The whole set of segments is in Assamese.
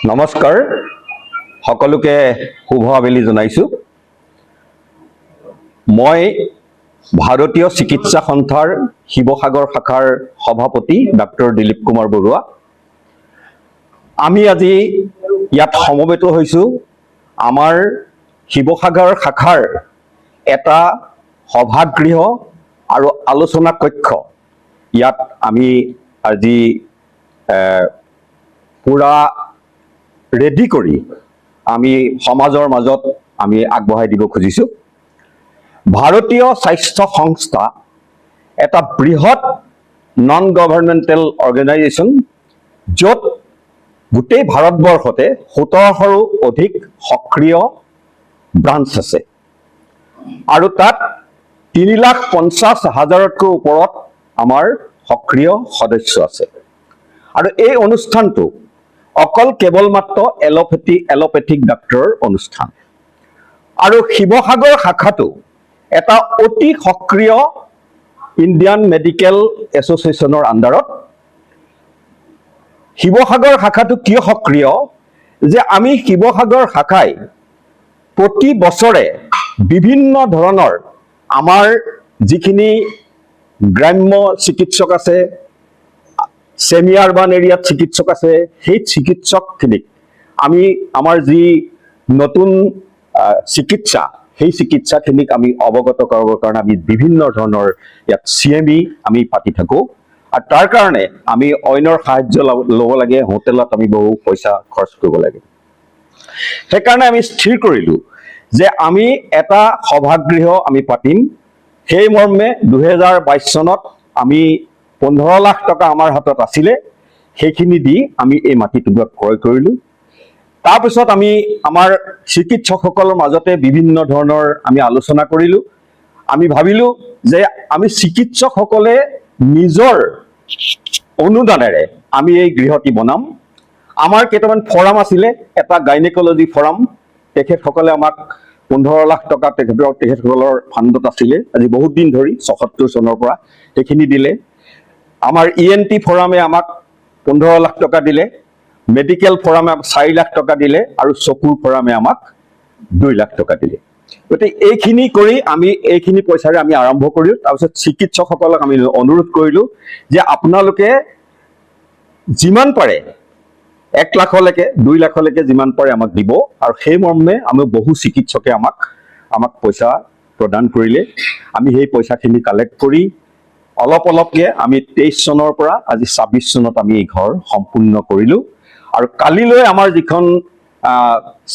নমস্কাৰ সকলোকে শুভ আবেলি জনাইছো মই ভাৰতীয় চিকিৎসা সন্থাৰ শিৱসাগৰ শাখাৰ সভাপতি ডক্টৰ দিলীপ কুমাৰ বৰুৱা আমি আজি ইয়াত সমবেত হৈছো আমাৰ শিৱসাগৰ শাখাৰ এটা সভাগৃহ আৰু আলোচনা কক্ষ ইয়াত আমি আজি পুৰা ৰেডি কৰি আমি সমাজৰ মাজত আমি আগবঢ়াই দিব খুজিছো ভাৰতীয় স্বাস্থ্য সংস্থা এটা বৃহৎ নন গভৰ্ণমেণ্টেল অৰ্গেনাইজেশ্যন য'ত গোটেই ভাৰতবৰ্ষতে 1700ৰো অধিক সক্ৰিয় ব্ৰাঞ্চ আছে আৰু তাত 3,50,000তকৈ ওপৰত আমাৰ সক্ৰিয় সদস্য আছে আৰু এই অনুষ্ঠানটো অকল কেৱল মাত্ৰ এলোপেথিক ডাক্তৰৰ অনুষ্ঠান আৰু শিৱসাগৰ শাখাটো এটা অতি সক্ৰিয় ইণ্ডিয়ান মেডিকেল এছ'চিয়েশ্যনৰ আণ্ডাৰত শিৱসাগৰ শাখাটো কিয় সক্ৰিয় যে আমি শিৱসাগৰ শাখাই প্ৰতি বছৰে বিভিন্ন ধৰণৰ আমাৰ যিখিনি গ্ৰাম্য চিকিৎসক আছে সেমি আৰবান এৰিয়াত চিকিৎসক আছে সেই চিকিৎসকখিনিক আমি আমাৰ যি নতুন চিকিৎসা সেই চিকিৎসাখিনিক আমি অৱগত কৰাবৰ কাৰণে আমি বিভিন্ন ধৰণৰ ইয়াত CME আমি পাতি থাকোঁ আৰু তাৰ কাৰণে আমি অন্যৰ সাহায্য ল'ব লাগে হোটেলত আমি বহু পইচা খৰচ কৰিব লাগে সেইকাৰণে আমি স্থিৰ কৰিলোঁ যে আমি এটা সভাগৃহ আমি পাতিম সেই মৰ্মে 2022 চনত আমি 15 লাখ টকা আমাৰ হাতত আছিলে সেইখিনি দি আমি এই মাটিটুকুৰা ক্ৰয় কৰিলোঁ তাৰপিছত আমি আমাৰ চিকিৎসকসকলৰ মাজতে বিভিন্ন ধৰণৰ আমি আলোচনা কৰিলোঁ আমি ভাবিলোঁ যে আমি চিকিৎসকসকলে নিজৰ অনুদানেৰে আমি এই গৃহটি বনাম আমাৰ কেইটামান ফৰাম আছিলে এটা গাইনেকলজি ফৰাম তেখেতসকলে আমাক 15 লাখ টকা তেখেতসকলৰ ফাণ্ডত আছিলে আজি বহুত দিন ধৰি 77 চনৰ পৰা সেইখিনি দিলে আমাৰ ENT ফৰামে আমাক 15 লাখ টকা দিলে মেডিকেল ফৰামে 4 লাখ টকা দিলে আৰু চকুৰ ফৰামে আমাক 2 লাখ টকা দিলে গতিকে এইখিনি কৰি আমি এইখিনি পইচাৰে আমি আৰম্ভ কৰিলোঁ তাৰপিছত চিকিৎসকসকলক আমি অনুৰোধ কৰিলোঁ যে আপোনালোকে যিমান পাৰে 1 লাখলৈকে 2 লাখলৈকে যিমান পাৰে আমাক দিব আৰু সেই মৰ্মে আমি বহু চিকিৎসকে আমাক পইচা প্ৰদান কৰিলে আমি সেই পইচাখিনি কালেক্ট কৰি অলপকে আমি 23 চনৰ পৰা আজি 26 চনত আমি এই ঘৰ সম্পূৰ্ণ কৰিলোঁ আৰু কালিলৈ আমাৰ যিখন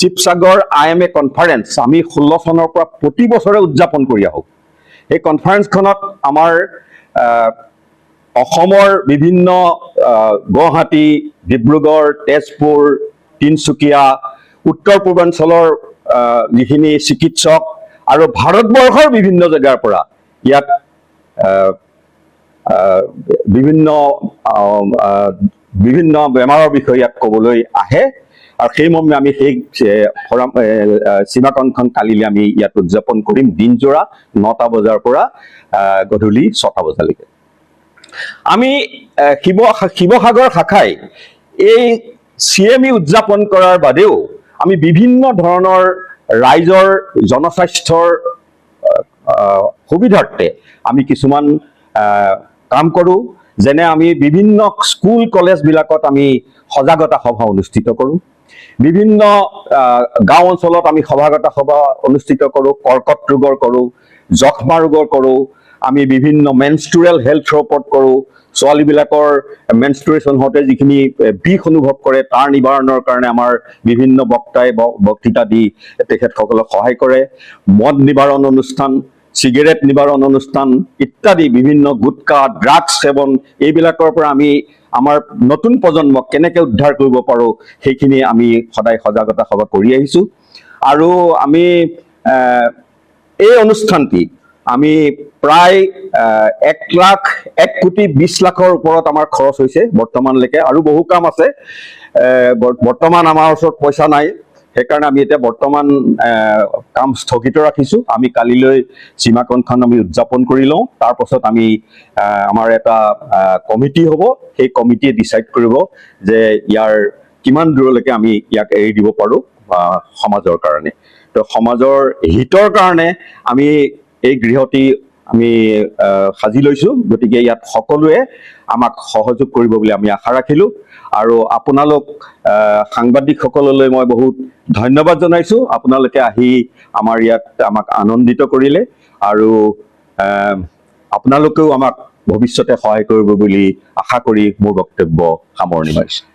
শিৱসাগৰ IMA কনফাৰেন্স আমি 16 চনৰ পৰা প্ৰতি বছৰে উদযাপন কৰি আহোঁ এই কনফাৰেন্সখনত আমাৰ অসমৰ বিভিন্ন গুৱাহাটী ডিব্ৰুগড় তেজপুৰ তিনচুকীয়া উত্তৰ পূৰ্বাঞ্চলৰ যিখিনি চিকিৎসক আৰু ভাৰতবৰ্ষৰ বিভিন্ন জেগাৰ পৰা ইয়াত বিভিন্ন বেমাৰৰ বিষয়ে ইয়াত ক'বলৈ আহে আৰু সেই মৰ্মে আমি সেই ফৰাম সীমাকণখন কালিলৈ আমি ইয়াত উদযাপন কৰিম দিনজোৰা 9টা বজাৰ পৰা গধূলি 6টা বজালৈকে আমি শিৱসাগৰ শাখাই এই CME উদযাপন কৰাৰ বাদেও আমি বিভিন্ন ধৰণৰ ৰাইজৰ জনস্বাস্থ্যৰ সুবিধাৰ্থে আমি কিছুমান কাম কৰোঁ যেনে আমি বিভিন্ন স্কুল কলেজবিলাকত আমি সজাগতা সভা অনুষ্ঠিত কৰোঁ বিভিন্ন গাঁও অঞ্চলত আমি সজাগতা সভা অনুষ্ঠিত কৰোঁ কৰ্কট ৰোগৰ কৰোঁ যক্ষ্মা ৰোগৰ কৰোঁ আমি বিভিন্ন মেনষ্ট্ৰুৰেল হেল্থৰ ওপৰত কৰোঁ ছোৱালীবিলাকৰ মেনষ্ট্ৰুৱেশ্যন হওঁতে যিখিনি বিষ অনুভৱ কৰে তাৰ নিবাৰণৰ কাৰণে আমাৰ বিভিন্ন বক্তাই বক্তৃতা দি তেখেতসকলক সহায় কৰে মদ নিবাৰণ অনুষ্ঠান চিগাৰেট নিবাৰণ অনুষ্ঠান ইত্যাদি বিভিন্ন গুটকা ড্ৰাগছ সেৱন এইবিলাকৰ পৰা আমি আমাৰ নতুন প্ৰজন্মক কেনেকৈ উদ্ধাৰ কৰিব পাৰোঁ সেইখিনি আমি সদায় সজাগতা সভা কৰি আহিছোঁ আৰু আমি এই অনুষ্ঠানটি আমি প্ৰায় 1,20,00,000ৰ ওপৰত আমাৰ খৰচ হৈছে বৰ্তমানলৈকে আৰু বহু কাম আছে বৰ্তমান আমাৰ ওচৰত পইচা নাই সেইকাৰণে আমি এতিয়া বৰ্তমান কাম স্থগিত ৰাখিছোঁ আমি কালিলৈ সীমাকণখন আমি উদযাপন কৰি লওঁ তাৰ পাছত আমি আমাৰ এটা কমিটি হ'ব সেই কমিটিয়ে ডিসাইড কৰিব যে ইয়াৰ কিমান দূৰলৈকে আমি ইয়াক এৰি দিব পাৰোঁ সমাজৰ কাৰণে। তো সমাজৰ হিতৰ কাৰণে আমি এই গৃহটি আমি সাজি লৈছোঁ, গতিকে ইয়াত সকলোৱে আমাক সহযোগ কৰিব বুলি আমি আশা ৰাখিলোঁ। আৰু আপোনালোক সাংবাদিকসকললৈ মই বহুত ধন্যবাদ জনাইছোঁ। আপোনালোকে আহি আমাৰ ইয়াত আমাক আনন্দিত কৰিলে, আৰু আপোনালোকেও আমাক ভৱিষ্যতে সহায় কৰিব বুলি আশা কৰি মোৰ বক্তব্য সামৰণি মাৰিছোঁ।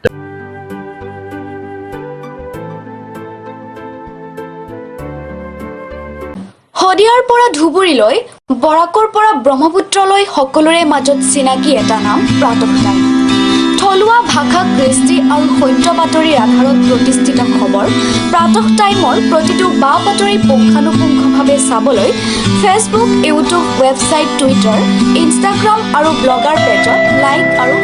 শদিয়াৰ পৰা ধুবুৰীলৈ, বৰাকৰ পৰা ব্ৰহ্মপুত্ৰলৈ সকলোৰে মাজত চিনাকি এটা নাম প্ৰাতঃ টাইম। থলুৱা ভাষা, কৃষ্টি আৰু সত্য বাতৰিৰ আধাৰত প্ৰতিষ্ঠিত খবৰ প্ৰাতঃ টাইমৰ প্ৰতিটো বা বাতৰি পুংখানুপুংখভাৱে চাবলৈ Facebook, YouTube, website, Twitter, Instagram আৰু ব্লগাৰ পেজত লাইক আৰু